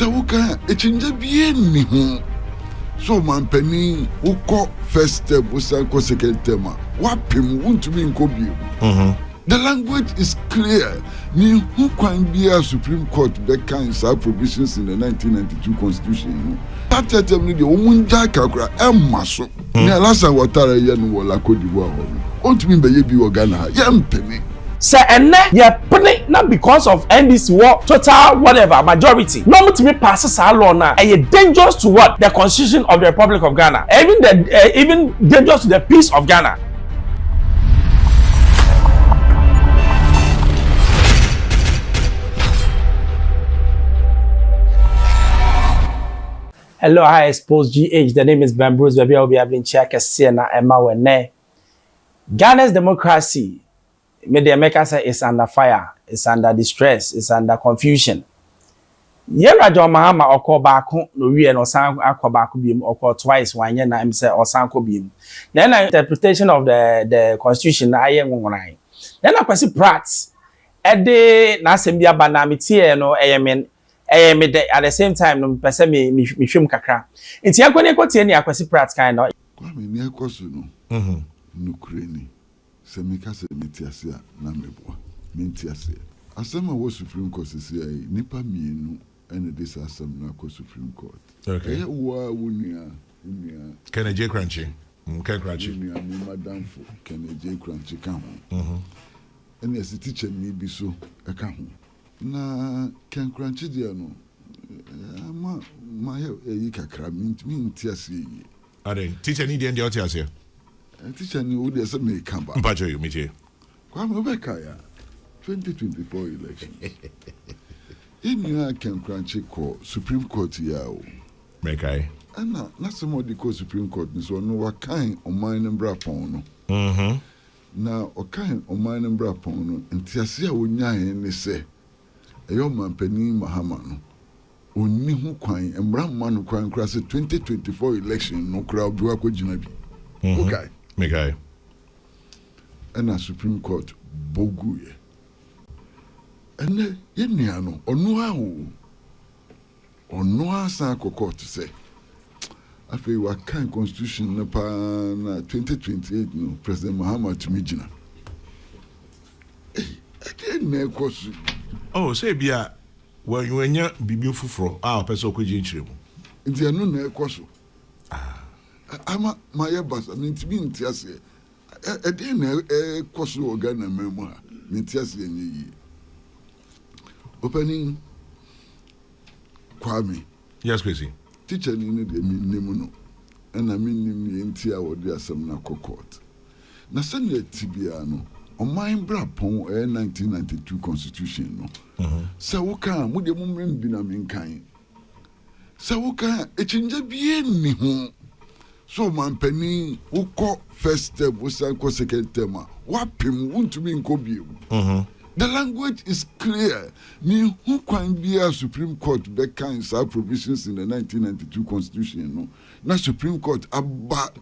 So we can echinja bien ni ho. So man penny uko first step usanko second term. Wapim wuntumi nko bio. The language is clear. Ni who can be a Supreme Court back in some provisions in the 1992 Constitution. That time the omunja kakra emaso. Ni alasa watara ye no wala Cote d'Ivoire. Ontumi be ye bi wo Ghana. Ye mpemi. Say enne ye pene na because of NDC war total whatever majority. No mutimi pass sa law na e dangerous to what? The Constitution of the Republic of Ghana. Even dangerous to the peace of Ghana. Hello, hi, Xposed GH. The name is Ben Bruce. Baby, I'll be having check na Emma Wene. Ghana's democracy, the America say, is under fire, it's under distress, it's under confusion. Yera John Mahama oko baako no wie no san akọ baako biem oko twice one year na em say osanko biem. Then the interpretation of the constitution na aye nwonran. Then Kwesi Pratt ede na asem bia ba na metie no eyemen at the same time no pese me hwem kakra nti akwane ekotie ne Kwesi Pratt kan no kwa me ne ekoso no nukreni se me ka se metiase a na meboa mentiase asem a wo Supreme Court se ai nipa mienu ene this asem na ko Supreme Court okay wa wunia Ken J Crunchy Ken Crunchy wunia me madam for Ken J Crunchy kan ho ene ese teacher ni bi so e ka ho na Ken Crunchy dia no ma yi kakra minti ase yi are teacher ni dia oti ase teacher ni wo dia se me kan ba mpacho you meje kwa me be ka ya 2024 election in Ken Crunchy ko Supreme Court ya o me kai ana na somebody ko Supreme Court ni so no wa kan oman mbra pon no na o kan oman mbra pon no nti ase a wonya hen ni se eyo mampani Mahama no onni hu kwan embra man kwan kra se 2024 election no kra obi wa kwagina bi okay me guy and Supreme Court boguye ene yenia no onu asa court say afi wa kan constitution na pa na 2028 no President Mahama tumigina na ekosu oh say bia when you bibi fufuro person okwaje nchire mu nti anu na ekoso ama maye basa ntimi ntiase ede na ekoso organa memu ha ntiase enye yi opening Kwame yes Kwesi teacher ni de nemu no na minnim nti a wode asem na court na sane tibia no oman bra pon 1992 constitution no se wo kan mo de mumrem bi na menkan se wo kan echinja bie ni ho so man pani uko first step usanko second term wapim wuntumi nko biem the language is clear ni who can be a Supreme Court back in some provisions in the 1992 constitution no na Supreme Court about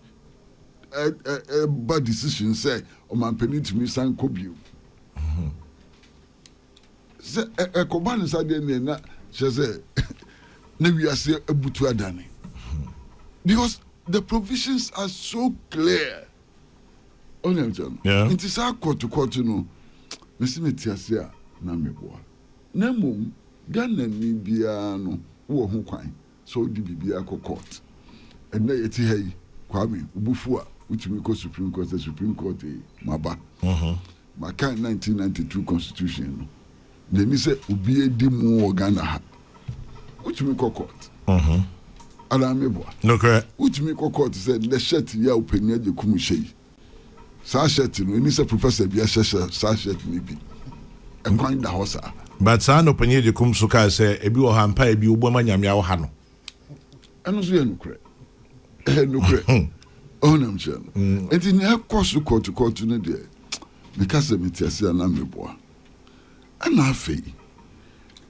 bad decision say o man penny to me san kobio say ekoban sa de na say na we are say abutu adane because the provisions are so clear only John it is a court no mesimeti ase a na meboa na mom Ghana ni bia no wo ho kwan so di bibia court and na yeti hey Kwame ubufu a utumi ko Supreme Court, the Supreme Court maba ma kan 1992 constitution no de ni se obi edi mu Ghana ha utumi ko court ala meboa no correct utumi ko court said the shirt ya openya de kum shey sa shirt no ni se professor bia shesha sa shirt ni bi e kwan da hosa but sa no openya de kum so ka se ebi wo hampa ebi wo boma nyamia wo ha no eno so ye no correct no correct onam chan enti ne akoso court no de me kase metiase na meboa ana afei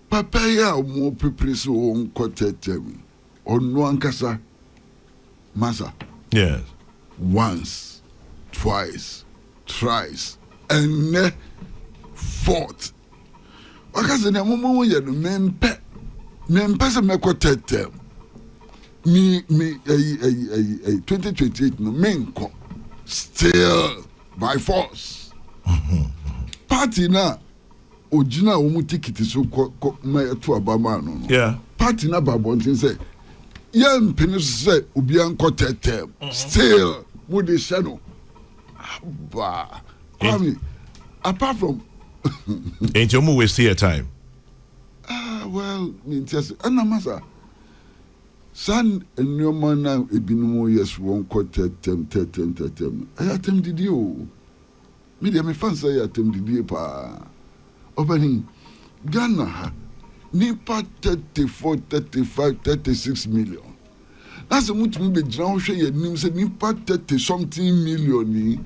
papa ya mo prepare so on kotetem onu ankasa masa yes once twice thrice and fourth wakaze ne momo ye no mempe me mpese me ko tetem me 2028 no menko still by force party na ojina omu ticket so ko ma to abama no yeah party na babontin say yam penu say obi anko tetem still wo dey shadow ba kwami apart from ain't you waste your time well nintias ana masa san enoma na ebinumo yes won ko tetem ayatem didi o me dey me fancy ayatem didi pa obani Ghana ha nipa 34 35 36 million that's mutumi be ground hwe ye nim say nipa 30 something million ni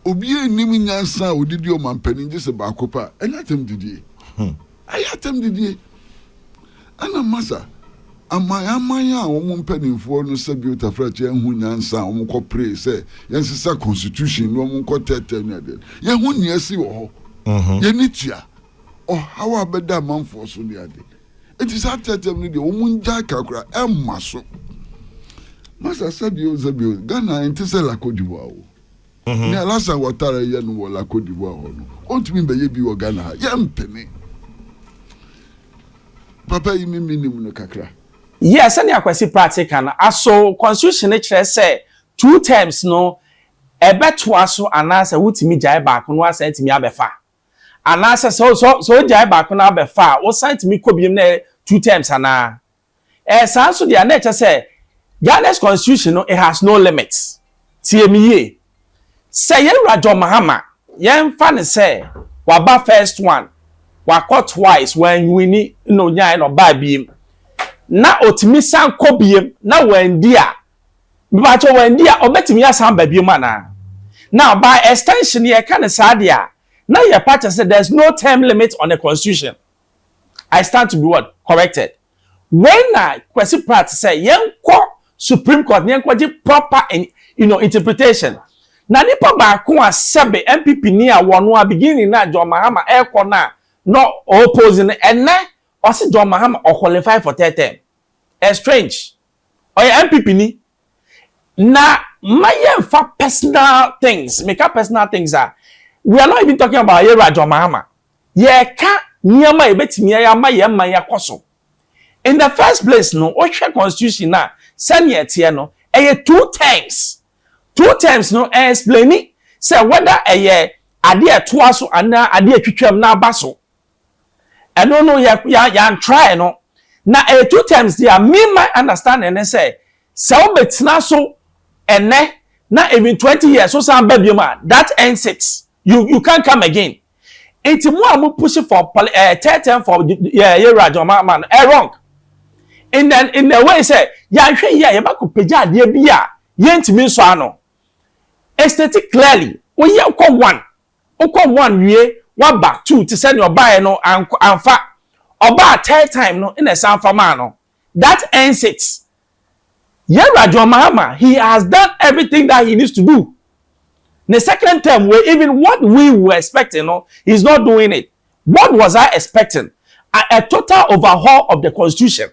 obi enim nyansa odidi o mampani je se ba kopa ayatem didi ayatem didi ana masa amaya omo mpanimfo no se bi utafrache hu nyansa omo ko pray say yensisa constitution no omo ko tetem ya de ye hu niasi wo ho ye nitia o hawa beda manfo so ni ade enti sa tetem ni de omo nja kakura emma so masa sabi o zabi Ghana enti se la Côte d'Ivoire o ni alasa watara ye no wo la Côte d'Ivoire ho no ontumi be ye bi wo Ghana ha ye mpene papa yi mi minimum no kakra. Yes, any Kwesi practical aso constitution e kire say 2 terms no ebeto aso anasa wutimi jai back no asentimi abefa. Anasa so jai back no abefa, wo sentimi kobiem na 2 terms ana. Sanso dia na kire say Ghana's constitution no it has no limits. Tiemiye. Say ye Rajo Mahama, yen fa ne say waba first one. Wako twice when we need no nya no ba biem na otimi san kobiem na wendi a bibacho wendi a obetimi asan ba biem ana now by extension ye kan saade a na your party said there's no term limit on the constitution. I stand to be what corrected when Kwesi Pratt say yenko Supreme Court yenko ji proper interpretation na nipa ba ko a sebe MPP ni a wono a beginning na John Mahama eko na no opposing and or si John Mahama or qualify for third term. Strange. Or MPP ni na my for personal things. Make up personal things are. We are not even talking about John Mahama. Ye ka nyama ebetimi ya ma ya koso. In the first place no o hwe constitution na send ye tie no 2 terms. 2 terms no explain say whether ade to aso ana ade twetwam na abaso. I don't know ya try no. Now 2 times there me my understanding and say so betina so ene na even 20 years so some baby man that ends it. You can't come again. It's more push for third term for Rajo man wrong. In the way say ya hwe ya ba ko peja de bia yentimi so ano. Aesthetic clearly when you come one wie one back 2 to send your buy no anfa oba third time no in a sanfa man no that ends it. Rajo Mahama he has done everything that he needs to do. The second term where even what we were expecting no he's not doing it. What was I expecting? A total overhaul of the constitution.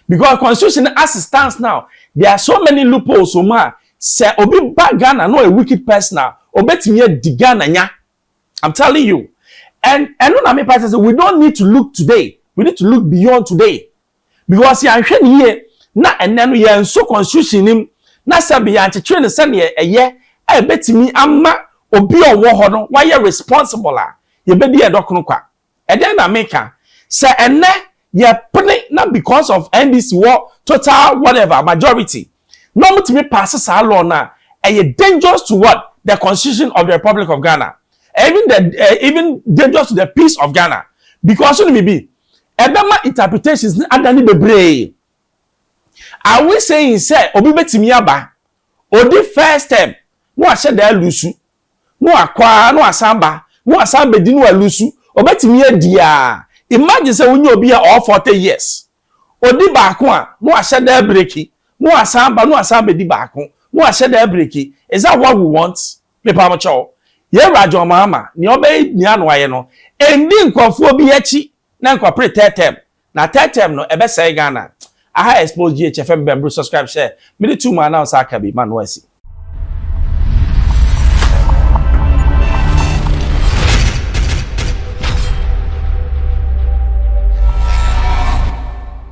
Because constitution as it stands now there are so many loopholes so ma say obi ba Ghana no a wicked person obetimi di Ghana nya. I'm telling you. And no me pastor say we don't need to look today. We need to look beyond today. Because ya hwe ne ye na enenu ye so constitution nim na sabe ya ncheche ne se ne eye betimi amma obi owo ho no why responsible a ye bedi edokno kwa. Eden na meka say enne ye pene na because of NDC war total whatever majority. No mutimi pass sa law na dangerous to what? The constitution of the Republic of Ghana. Even dangerous to the peace of Ghana. Because it may be ebema interpretations adani bebre. Are we saying say obi betimi aba odi first term no ahye da lusu no akwa no asamba no asamba di no alusu obetimi adia. Imagine say wonye obi all 40 years odi baako a no ahye da breki no asamba di baako no ahye da breki. Is that what we want? Pepa macho ye Rajo Mahama ni obey ni anu aye no endi nkofo bi achi na nkopre third term na third term no ebe say Ghana aha expose GHFM bembro subscribe share me the two man now say akabi man wasi